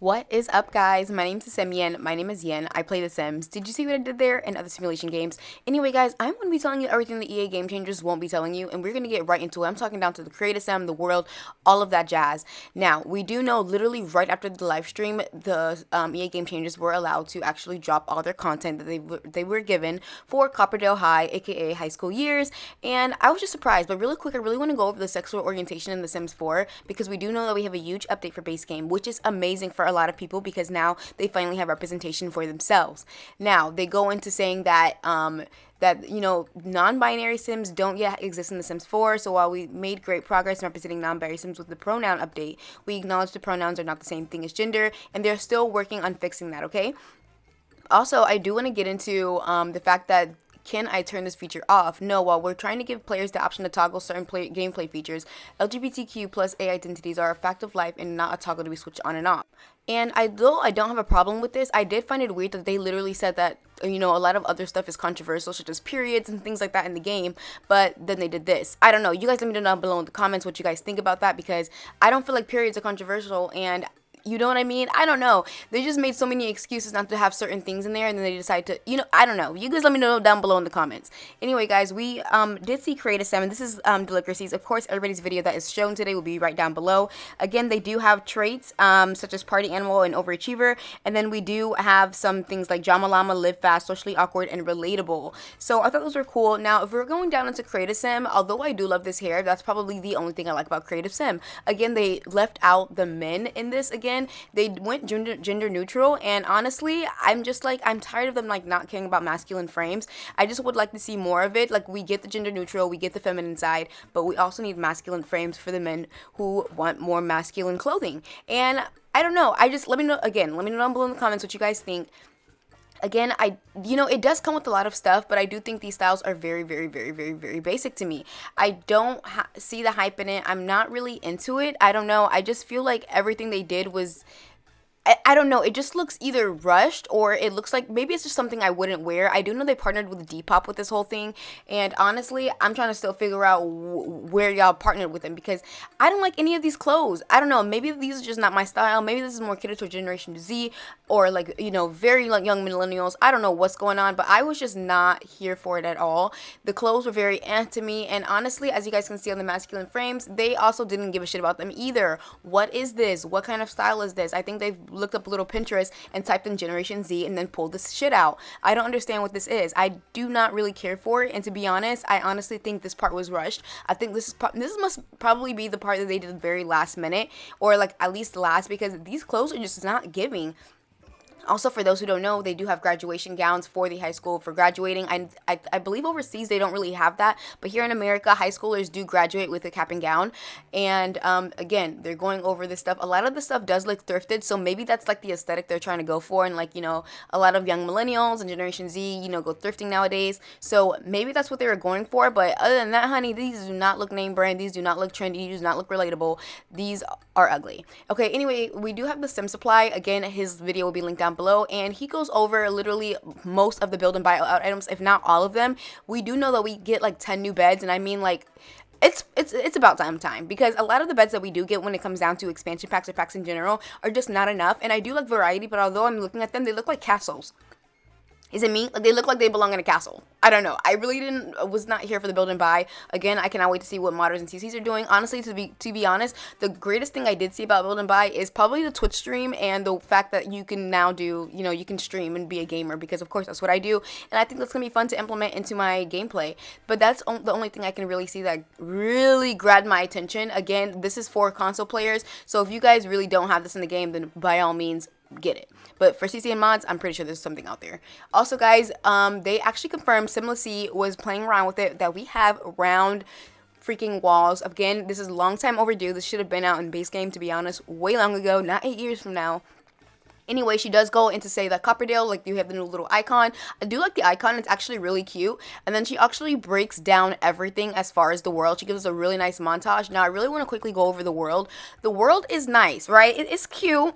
What is up, guys? My name's Yen. My name is Yen. I play The Sims. Did you see what I did there and other simulation games? Anyway, guys, I'm going to be telling you everything the EA Game Changers won't be telling you, and we're going to get right into it. I'm talking down to the creative sim, the world, all of that jazz. Now, we do know literally right after the live stream, the EA Game Changers were allowed to actually drop all their content that they were given for Copperdale High, aka high school years, and I was just surprised. But really quick, I really want to go over the sexual orientation in The Sims 4 because we do know that we have a huge update for base game, which is amazing for a lot of people because now they finally have representation for themselves. Now they go into saying that non-binary Sims don't yet exist in The Sims 4. So while we made great progress in representing non-binary Sims with the pronoun update, we acknowledge the pronouns are not the same thing as gender, and they're still working on fixing that. Okay. Also, I do want to get into the fact that can I turn this feature off? No, while we're trying to give players the option to toggle certain gameplay features, LGBTQ plus A identities are a fact of life and not a toggle to be switched on and off. And though I don't have a problem with this, I did find it weird that they literally said that, a lot of other stuff is controversial, such as periods and things like that in the game, but then they did this. I don't know. You guys let me know down below in the comments what you guys think about that, because I don't feel like periods are controversial, and you know what I mean? I don't know. They just made so many excuses not to have certain things in there, and then they decide to, I don't know. You guys let me know down below in the comments. Anyway, guys, we did see Create a Sim. This is Delicacies. Of course, everybody's video that is shown today will be right down below. Again, they do have traits such as Party Animal and Overachiever, and then we do have some things like Drama Llama, Live Fast, Socially Awkward, and Relatable. So I thought those were cool. Now, if we're going down into Create a Sim, although I do love this hair, that's probably the only thing I like about Creative Sim. Again, they left out the men in this again. They went gender neutral, and honestly, I'm tired of them not caring about masculine frames. I just would like to see more of it. Like, we get the gender neutral, we get the feminine side, but we also need masculine frames for the men who want more masculine clothing. And I don't know, let me know down below in the comments what you guys think. Again, it does come with a lot of stuff, but I do think these styles are very, very, very, very, very basic to me. I don't see the hype in it. I'm not really into it. I don't know. I just feel like everything they did was, I don't know, it just looks either rushed, or it looks like maybe it's just something I wouldn't wear. I do know they partnered with Depop with this whole thing, and honestly, I'm trying to still figure out where y'all partnered with them, because I don't like any of these clothes. I don't know, maybe these are just not my style. Maybe this is more catered to Generation Z, or very young millennials. I don't know what's going on, but I was just not here for it at all. The clothes were very to me, and honestly, as you guys can see on the masculine frames, they also didn't give a shit about them either. What is this? What kind of style is this? I think they've looked up a little Pinterest and typed in Generation Z and then pulled this shit out. I don't understand what this is. I do not really care for it, and to be honest, I honestly think this part was rushed. I think this must probably be the part that they did the very last minute, or at least last, because these clothes are just not giving. Also, for those who don't know, they do have graduation gowns for the high school for graduating. I believe overseas they don't really have that, but here in America, high schoolers do graduate with a cap and gown. And again, they're going over this stuff. A lot of the stuff does look thrifted, so maybe that's the aesthetic they're trying to go for. And a lot of young millennials and Generation Z, go thrifting nowadays. So maybe that's what they were going for. But other than that, honey, these do not look name brand. These do not look trendy. These do not look relatable. These are ugly. Okay, anyway, we do have the Sim Supply. Again, his video will be linked down below, and he goes over literally most of the build and buy out items, if not all of them. We do know that we get 10 new beds, and I mean it's about time, because a lot of the beds that we do get when it comes down to expansion packs or packs in general are just not enough. And I do like variety, but although I'm looking at them, they look like castles. Is it me? They look like they belong in a castle. I don't know. I really was not here for the build and buy. Again, I cannot wait to see what modders and CCs are doing. Honestly, to be honest, the greatest thing I did see about build and buy is probably the Twitch stream, and the fact that you can now do, you can stream and be a gamer, because of course that's what I do, and I think that's gonna be fun to implement into my gameplay. But that's the only thing I can really see that really grabbed my attention. Again, this is for console players, so if you guys really don't have this in the game, then by all means, get it. But for CC and mods, I'm pretty sure there's something out there. Also, guys, they actually confirmed Simlicy was playing around with it, that we have round freaking walls. Again, this is a long time overdue. This should have been out in base game, to be honest, way long ago, not 8 years from now. Anyway, she does go into say that Copperdale, you have the new little icon. I do like the icon. It's actually really cute. And then she actually breaks down everything as far as the world. She gives us a really nice montage. Now, I really want to quickly go over the world. The world is nice, right? It is cute.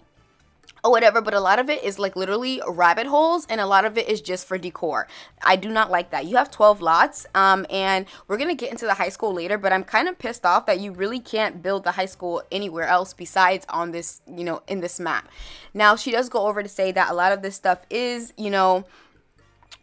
or whatever, but a lot of it is like literally rabbit holes, and a lot of it is just for decor. I do not like that. You have 12 lots, and we're gonna get into the high school later, but I'm kind of pissed off that you really can't build the high school anywhere else besides on this, in this map. Now, she does go over to say that a lot of this stuff is,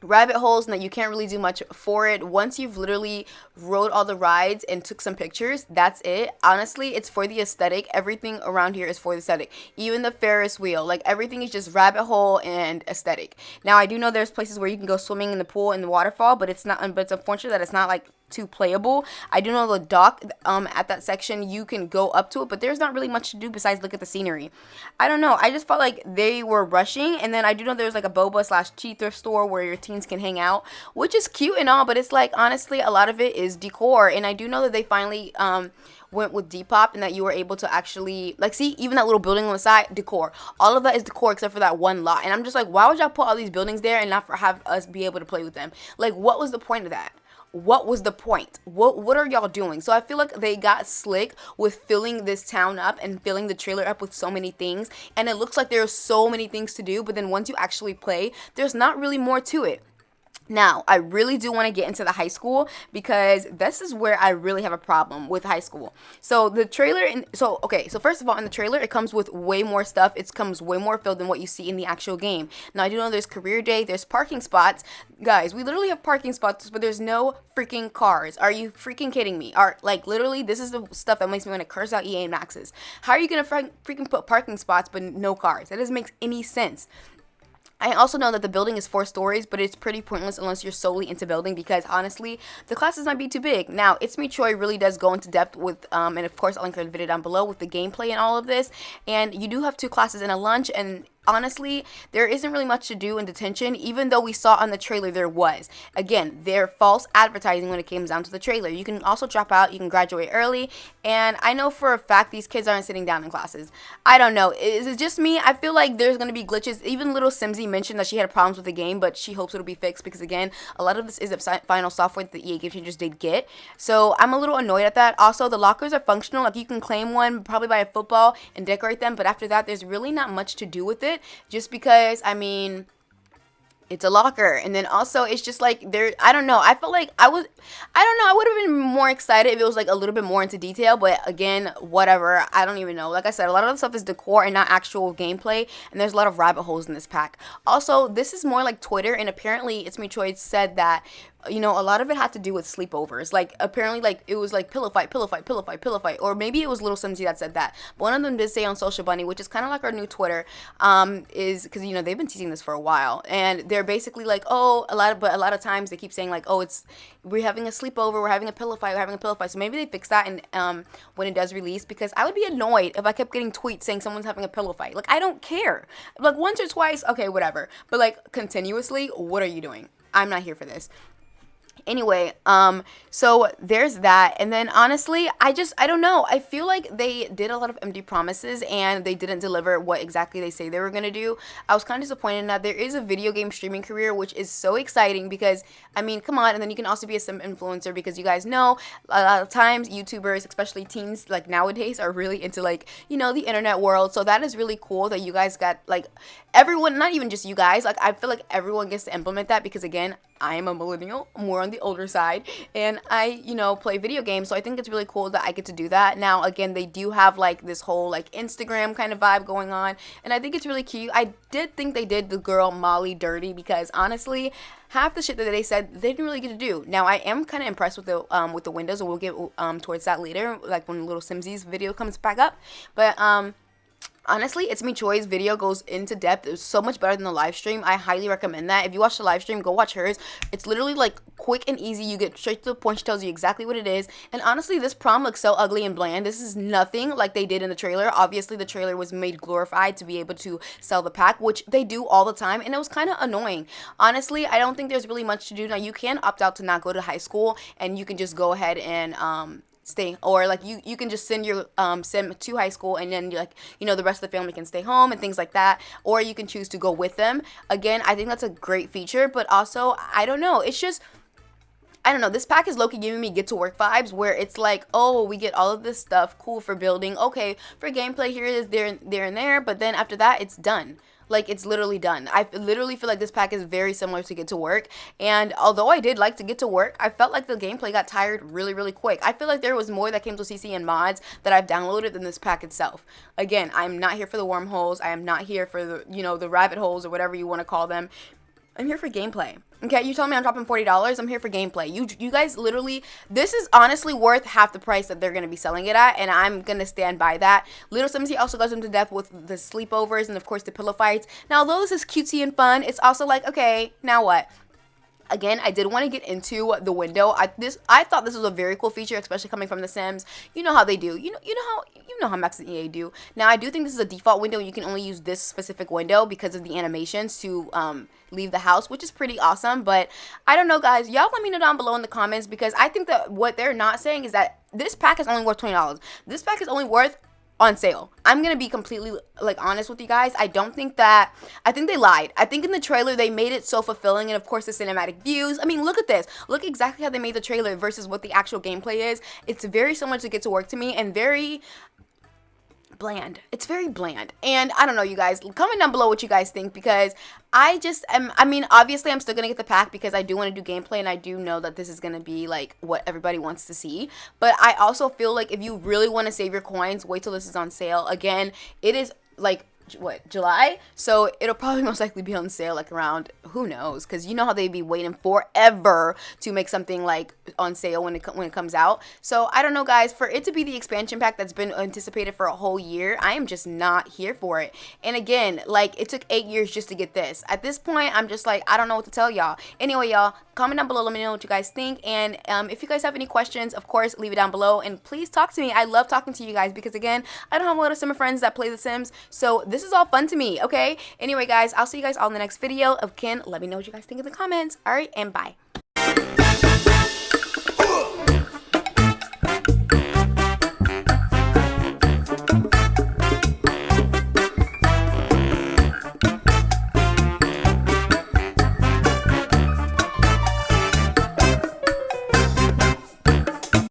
rabbit holes, and that you can't really do much for it. Once you've literally rode all the rides and took some pictures, that's it. Honestly, it's for the aesthetic. Everything around here is for the aesthetic. Even the Ferris wheel, like everything is just rabbit hole and aesthetic. Now, I do know there's places where you can go swimming in the pool and the waterfall, but it's unfortunate that it's not like too playable. I do know the dock at that section, you can go up to it, but there's not really much to do besides look at the scenery. I don't know, I just felt like they were rushing. And then I do know there's like a boba / cheap thrift store where your teens can hang out, which is cute and all, but it's like, honestly, a lot of it is decor. And I do know that they finally went with Depop, and that you were able to actually, like, see, even that little building on the side, decor. All of that is decor except for that one lot. And I'm just like, why would y'all put all these buildings there and not have us be able to play with them? Like, what was the point of that? What was the point? What are y'all doing? So I feel like they got slick with filling this town up and filling the trailer up with so many things, and it looks like there are so many things to do, but then once you actually play, there's not really more to it. Now, I really do want to get into the high school, because this is where I really have a problem with high school. So the trailer, so first of all, in the trailer, it comes with way more stuff. It comes way more filled than what you see in the actual game. Now, I do know there's career day, there's parking spots. Guys, we literally have parking spots, but there's no freaking cars. Are you freaking kidding me? Like, literally, this is the stuff that makes me want to curse out EA and Maxes. How are you going to freaking put parking spots but no cars? That doesn't make any sense. I also know that the building is 4 stories, but it's pretty pointless unless you're solely into building, because honestly, the classes might be too big. Now, It's Me Troy really does go into depth with, and of course, I'll link the video down below with the gameplay and all of this. And you do have 2 classes and a lunch, and honestly, there isn't really much to do in detention, even though we saw on the trailer there was. Again, they're false advertising when it comes down to the trailer. You can also drop out, you can graduate early, and I know for a fact these kids aren't sitting down in classes. I don't know, is it just me? I feel like there's going to be glitches. Even little Simsy mentioned that she had problems with the game, but she hopes it'll be fixed, because again, a lot of this is the final software that the EA Game Changers did get. So I'm a little annoyed at that. Also, the lockers are functional. Like, you can claim one, probably buy a football and decorate them, but after that, there's really not much to do with it. Just because, I mean, it's a locker. And then also, it's just like, I don't know, I felt like I would have been more excited if it was like a little bit more into detail, but again, whatever, I don't even know. Like I said, a lot of the stuff is decor and not actual gameplay, and there's a lot of rabbit holes in this pack. Also, this is more like Twitter, and apparently It's Me Troy said that, a lot of it had to do with sleepovers. Like, apparently, like, it was like pillow fight, pillow fight, pillow fight, pillow fight, or maybe it was Little Simsy that said that. But one of them did say on Social Bunny, which is kind of like our new Twitter, is because they've been teasing this for a while, and they're basically like, oh, a lot of times they keep saying like, oh, we're having a sleepover, we're having a pillow fight, we're having a pillow fight. So maybe they fix that, and when it does release, because I would be annoyed if I kept getting tweets saying someone's having a pillow fight. Like, I don't care. Like, once or twice, okay, whatever. But like, continuously, what are you doing? I'm not here for this. Anyway, so there's that. And then honestly, I don't know. I feel like they did a lot of empty promises and they didn't deliver what exactly they say they were going to do. I was kind of disappointed in that. There is a video game streaming career, which is so exciting because, I mean, come on. And then you can also be a sim influencer because you guys know a lot of times YouTubers, especially teens like nowadays, are really into like, the internet world. So that is really cool that you guys got like everyone, not even just you guys, like I feel like everyone gets to implement that because again, I am a millennial, more on the older side, and I, play video games, so I think it's really cool that I get to do that. Now, again, they do have, like, this whole, like, Instagram kind of vibe going on, and I think it's really cute. I did think they did the girl Molly dirty because, honestly, half the shit that they said, they didn't really get to do. Now, I am kind of impressed with the windows, and we'll get towards that later, like, when Little Simsy's video comes back up, but, honestly, It's Me Troy's video goes into depth. It's so much better than the live stream. I highly recommend that. If you watch the live stream, go watch hers. It's literally like quick and easy. You get straight to the point. She tells you exactly what it is. And honestly, this prom looks so ugly and bland. This is nothing like they did in the trailer. Obviously, the trailer was made glorified to be able to sell the pack, which they do all the time. And it was kind of annoying. Honestly, I don't think there's really much to do. Now, you can opt out to not go to high school and you can just go ahead and, stay, or like you can just send your sim to high school and then like the rest of the family can stay home and things like that, or you can choose to go with them. Again, I think that's a great feature, but also I don't know, it's just I don't know, this pack is low-key giving me get to work vibes, where it's like, oh, we get all of this stuff, cool for building, okay, for gameplay, here it is, there and there, but then after that, it's done. Like, it's literally done. I literally feel like this pack is very similar to Get to Work, and although I did like to Get to Work, I felt like the gameplay got tired really, really quick. I feel like there was more that came to CC and mods that I've downloaded than this pack itself. Again, I'm not here for the wormholes. I am not here for the, you know, the rabbit holes or whatever you want to call them. I'm here for gameplay. Okay, you tell me I'm dropping $40. I'm here for gameplay. You guys literally, this is honestly worth half the price that they're going to be selling it at, and I'm going to stand by that. Little Sims, he also goes them to death with the sleepovers and, of course, the pillow fights. Now, although this is cutesy and fun, it's also like, okay, now what? Again, I did want to get into the window. I thought this was a very cool feature, especially coming from The Sims. You know how they do. You know how Max and EA do. Now, I do think this is a default window. You can only use this specific window because of the animations to leave the house, which is pretty awesome. But I don't know, guys. Y'all let me know down below in the comments, because I think that what they're not saying is that this pack is only worth $20. This pack is only worth on sale. I'm gonna be completely like honest with you guys. I think they lied. I think in the trailer they made it so fulfilling, and of course the cinematic views. I mean, look at this. Look exactly how they made the trailer versus what the actual gameplay is. It's very similar to Get to Work to me, and very bland. It's very bland. And I don't know, you guys, comment down below what you guys think, because I mean, obviously I'm still gonna get the pack because I do want to do gameplay, and I do know that this is gonna be like what everybody wants to see. But I also feel like if you really want to save your coins, wait till this is on sale. Again, it is like, what, July? So it'll probably most likely be on sale like around, who knows, because you know how they'd be waiting forever to make something like on sale when it comes out. So I don't know, guys, for it to be the expansion pack that's been anticipated for a whole year, I am just not here for it. And again, like, it took 8 years just to get this. At this point, I'm just like, I don't know what to tell y'all. Anyway, y'all, comment down below, let me know what you guys think, and if you guys have any questions, of course, leave it down below, and please talk to me. I love talking to you guys, because again, I don't have a lot of Simmer friends that play The Sims, so this is all fun to me, okay? Anyway, guys, I'll see you guys all in the next video. Again, let me know what you guys think in the comments. All right, and bye.